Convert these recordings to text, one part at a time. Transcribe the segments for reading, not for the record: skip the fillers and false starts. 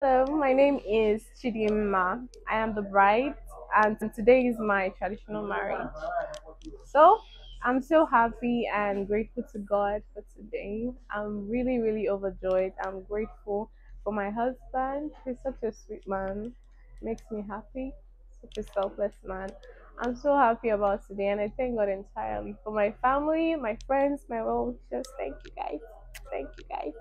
Hello, my name is Chidimma. I am the bride, and today is my traditional marriage. So, I'm so happy and grateful to God for today. I'm really, really overjoyed. I'm grateful for my husband. He's such a sweet man, makes me happy, such a selfless man. I'm so happy about today, and I thank God entirely for my family, my friends, my well wishers. Thank you guys. Thank you guys.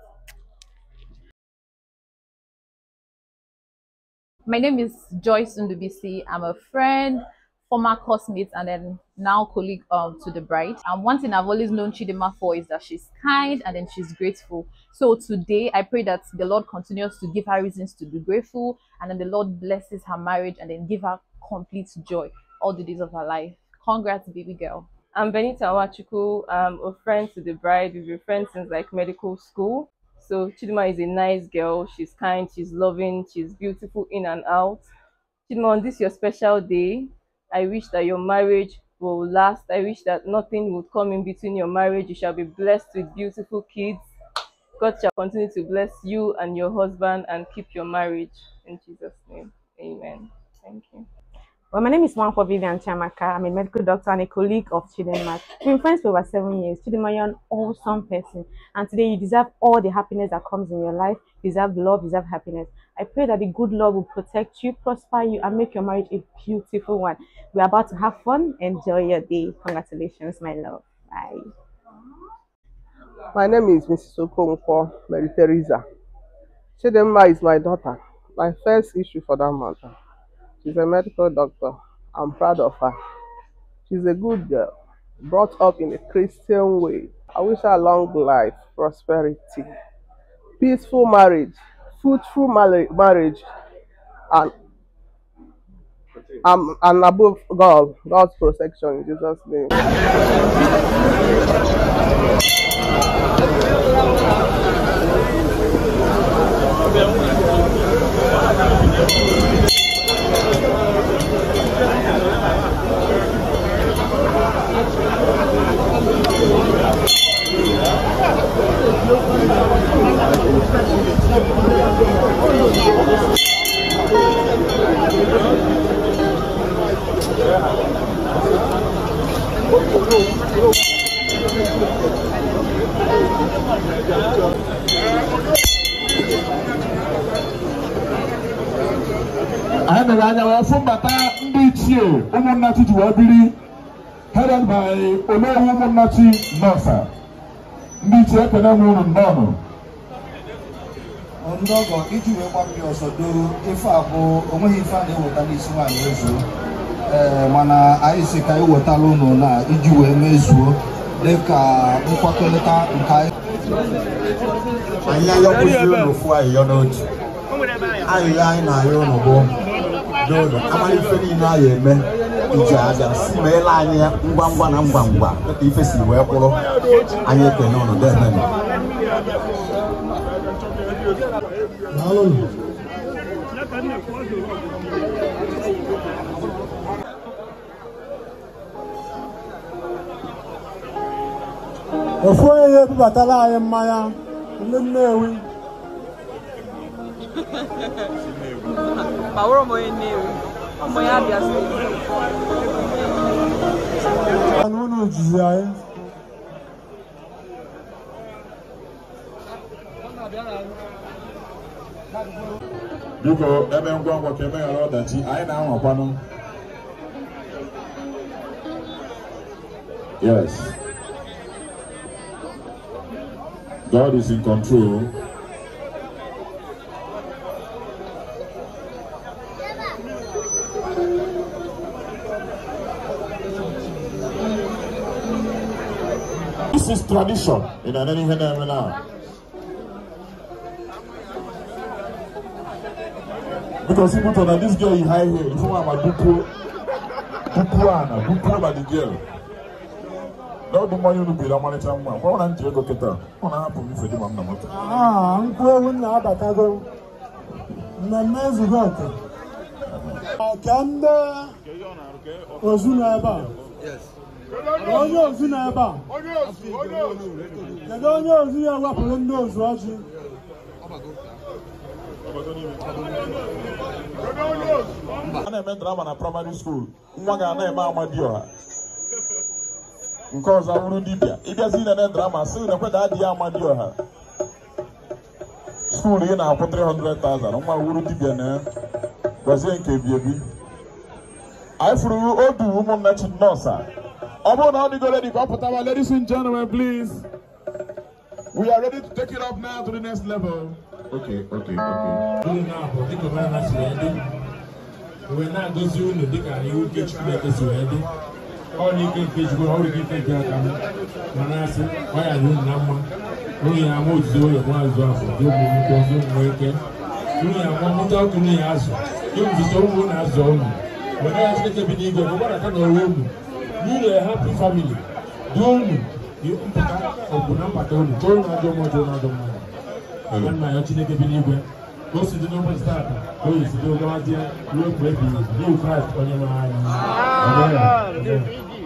My name is Joyce Ndubisi. I'm a friend, former classmate, and then now colleague to the bride. And one thing I've always known Chidima for is that she's kind and then she's grateful. So today I pray that the Lord continues to give her reasons to be grateful, and then the Lord blesses her marriage and then give her complete joy all the days of her life. Congrats, baby girl. I'm Benita Wachuku. I'm a friend to the bride. We've been friends since like medical school. So Chidima is a nice girl. She's kind, she's loving, she's beautiful in and out. Chidima, on this your special day, I wish that your marriage will last. I wish that nothing would come in between your marriage. You shall be blessed with beautiful kids. God shall continue to bless you and your husband and keep your marriage. In Jesus' name, amen. Thank you. Well, my name is Mwanko Vivian Chamaka. I'm a medical doctor and a colleague of Chidinma. We've been friends for over 7 years. Chidinma, you're an awesome person. And today you deserve all the happiness that comes in your life. You deserve love, you deserve happiness. I pray that the good Lord will protect you, prosper you, and make your marriage a beautiful one. We're about to have fun. Enjoy your day. Congratulations, my love. Bye. My name is Mrs. Okonkwo Mary Teresa. Chidinma is my daughter, my first issue for that matter. She's a medical doctor. I'm proud of her. She's a good girl, brought up in a Christian way. I wish her long life, prosperity, peaceful marriage, fruitful marriage, and, and above God's protection in Jesus' name. I am a from Bata Ndichio, Umunati to Wabili, headed by Olo Umunati Nosa. Ndichio Kanamu Nono. Ondogo, iji we kwapi osodo, ifa abo, onwehi ifa na ewota n'isi nwaanyị ezuo. Mana anyị si ka ewetala unu na iji wee mezuo dịka nkwakọrịta nke anyị ayọkwụzi unu fụ ayịyọ n'otu. Ayịyọ anyị na-ayọ unu bụ n'ụlọ amalife niile anyị eme iji aja si meela anyị ngwa ngwa na ngwa ngwa dịka ife si wee kwụrụ anyị ekene unu deme. Ofu ihe bubatala anyị mmanya ndị Nnewi. Power mo in Nnewi. Ọmọ ya Abia State. Anụ unu jizi anyị. Biko ebe ngwa ngwa ka emeghara ọdachi anyị na-anwakwanụ. Yes. God is in control. This is tradition in an any now. Because people told that this girl is high here. If you want to buku by the girl. No, the money will be the money. What want to go to the? What happened if you do not? I'm going now, but I go. No, no, no. Kanda Ozunaba. Yes. Onye Ozunaba. Onye Ozunaba for those watching. a na-eme drama na primary school nwa ga na-eme Amadioha nke ọzọ bụrụ dibịa ịbịazi na drama sị na kweda adịghị Amadioha skuul ị na-akwụ 300,000 nwa wuru dibịa na gwazie nke ebiebi anyị furu odu ụmụnna Chinọsa ọ bụrụ na ọ dịgo ready ka ọ pụtaba. Ladies and gentlemen, please, we are ready to take it up now to the next level. Okay. We're not those who think you get you like this already. All you can fish go, all you can take your time. Manasi, why are you number? We are more so you want to do working. You are one without me as you so one as own. When I ask you to be ego, what I can room. You a happy family. Don't you open up at home. Don't and my auntie to be ego. Go to the number starter. Go to the idea. You break you Christ on your mind.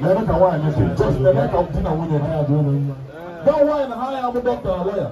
Let me go on. Just let me come dinner with your hair. Don't worry, I am a doctor, a lawyer.